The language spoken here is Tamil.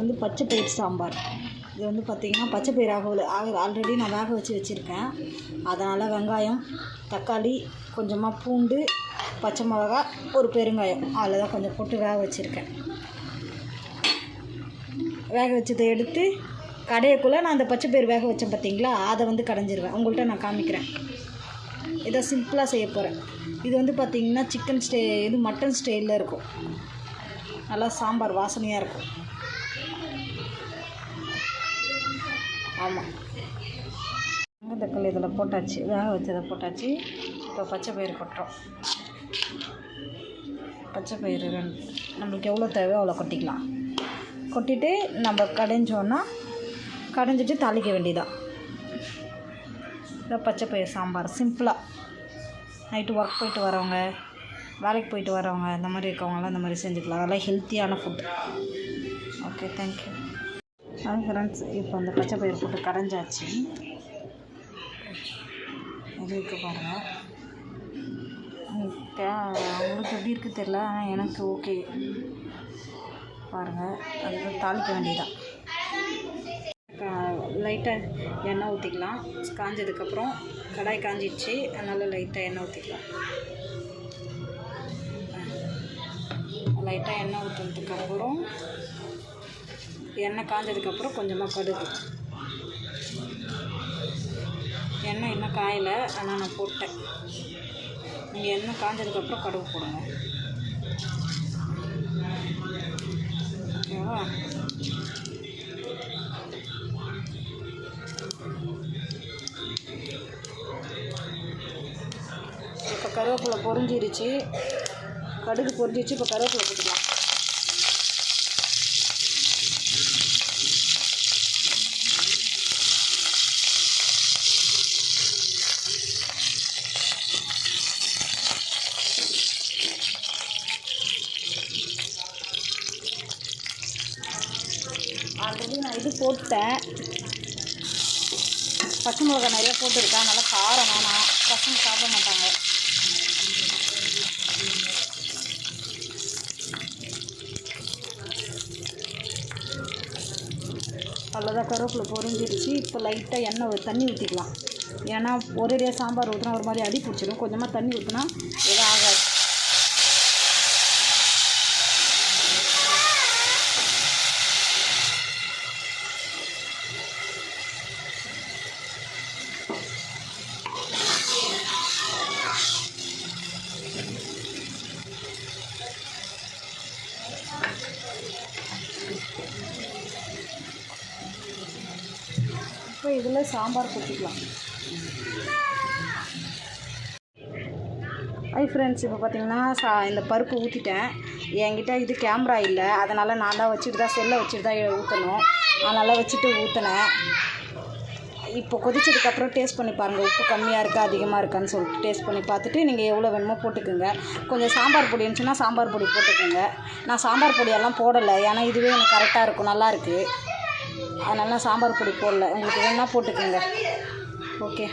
வந்து பச்சை பயிர் சாம்பார். இது வந்து பார்த்திங்கன்னா பச்சை பயிர் ஆல்ரெடி நான் வேக வச்சுருக்கேன். அதனால் வெங்காயம், தக்காளி, கொஞ்சமாக பூண்டு, பச்சை மிளகா, ஒரு பெருங்காயம் அவ்வளோதான் கொஞ்சம் போட்டு வேக வச்சுருக்கேன். வேக வச்சதை எடுத்து கடையக்குள்ளே நான் அந்த பச்சை பயிர் வேக வச்சேன் பார்த்திங்களா, அதை வந்து கடைஞ்சிருவேன். உங்கள்கிட்ட நான் காமிக்கிறேன். இதை சிம்பிளாக செய்ய போகிறேன். இது வந்து பார்த்திங்கன்னா மட்டன் ஸ்டைலில் இருக்கும். நல்லா சாம்பார் வாசனையாக இருக்கும். ஆமாம், தக்காளி இதில் போட்டாச்சு, வேக வச்சதை போட்டாச்சு. இப்போ பச்சை பயிர் கொட்டுறோம். பச்சை பயிர் நம்மளுக்கு எவ்வளோ தேவையோ அவ்வளோ கொட்டிக்கலாம். கொட்டிட்டு நம்ம கடைஞ்சிட்டு தாளிக்க வேண்டியதான். இதான் பச்சை பயிர் சாம்பார். சிம்பிளாக நைட்டு ஒர்க் போயிட்டு வரவங்க, வேலைக்கு போயிட்டு வரவங்க, இந்த மாதிரி இருக்கவங்களாம் இந்த மாதிரி செஞ்சுக்கலாம். அதெல்லாம் ஹெல்த்தியான ஃபுட். Okay, thank you. ஃப்ரெண்ட்ஸ், இப்போ அந்த பச்சை பயிர் போட்டு கடைஞ்சாச்சு. இது இருக்குது பாருங்கள். அவங்களுக்கு எப்படி இருக்குது தெரில, ஆனால் எனக்கு ஓகே. பாருங்கள், அதுக்கு தாளிக்க வேண்டியதான். லைட்டாக எண்ணெய் ஊற்றிக்கலாம். காஞ்சதுக்கப்புறம் கடாய் காஞ்சிடுச்சு, அதனால் லைட்டாக எண்ணெய் ஊற்றிக்கலாம். லைட்டாக எண்ணெய் ஊற்றுறதுக்கப்புறம் எண்ணெய் காஞ்சதுக்கப்புறம் கொஞ்சமாக கடுகு. எண்ணெய் இன்னும் காயலை, ஆனால் நான் போட்டேன். நீங்கள் எண்ணெய் காஞ்சதுக்கப்புறம் கடுகு போடுங்க. ஓகேவா? இப்போ கருவேப்பிலை பொரிஞ்சிருச்சு, கடுகு பொரிஞ்சிருச்சு. இப்போ கருவேப்பிலை போட்டுக்கலாம். ஆல்ரெடி நான் இது போட்டேன், பச்சை மிளகா நிறைய போட்டுருக்கேன். நல்லா காரம் வேணாம், பசங்க சாப்பிட மாட்டாங்க. அவ்வளோதான், கருவேப்பிலை பொரிஞ்சிருச்சு. இப்போ லைட்டாக தண்ணி ஊற்றிக்கலாம். ஏன்னா ஒரேடியாக சாம்பார் ஊற்றினா ஒரு மாதிரி அடி பிடிச்சிடும். கொஞ்சமாக தண்ணி ஊற்றினா எதுவும் ஆகாது. இப்போ இதில் சாம்பார் கொட்டிக்கலாம். ஃப்ரெண்ட்ஸ், இப்போ பார்த்திங்கன்னா இந்த பருப்பு ஊற்றிட்டேன். என்கிட்ட இது கேமரா இல்லை, அதனால் நான் தான் செல்லை வச்சுட்டு தான் ஊற்றணும். அதனால் வச்சுட்டு ஊற்றினேன். இப்போ கொதிச்சதுக்கப்புறம் டேஸ்ட் பண்ணி பாருங்கள், உப்பு கம்மியாக இருக்கா அதிகமாக இருக்கான்னு சொல்லிட்டு டேஸ்ட் பண்ணி பார்த்துட்டு நீங்கள் எவ்வளோ வேணுமோ போட்டுக்கோங்க. கொஞ்சம் சாம்பார் பொடி இருந்துச்சுன்னா சாம்பார் பொடி போட்டுக்கோங்க. நான் சாம்பார் பொடியெல்லாம் போடலை, ஏன்னா இதுவே எனக்கு கரெக்டாக இருக்கும், நல்லாயிருக்கு. அதனால நான் சாம்பார் பொடி போடல. உங்களுக்கு வேணால் போட்டுக்கோங்க. ஓகே.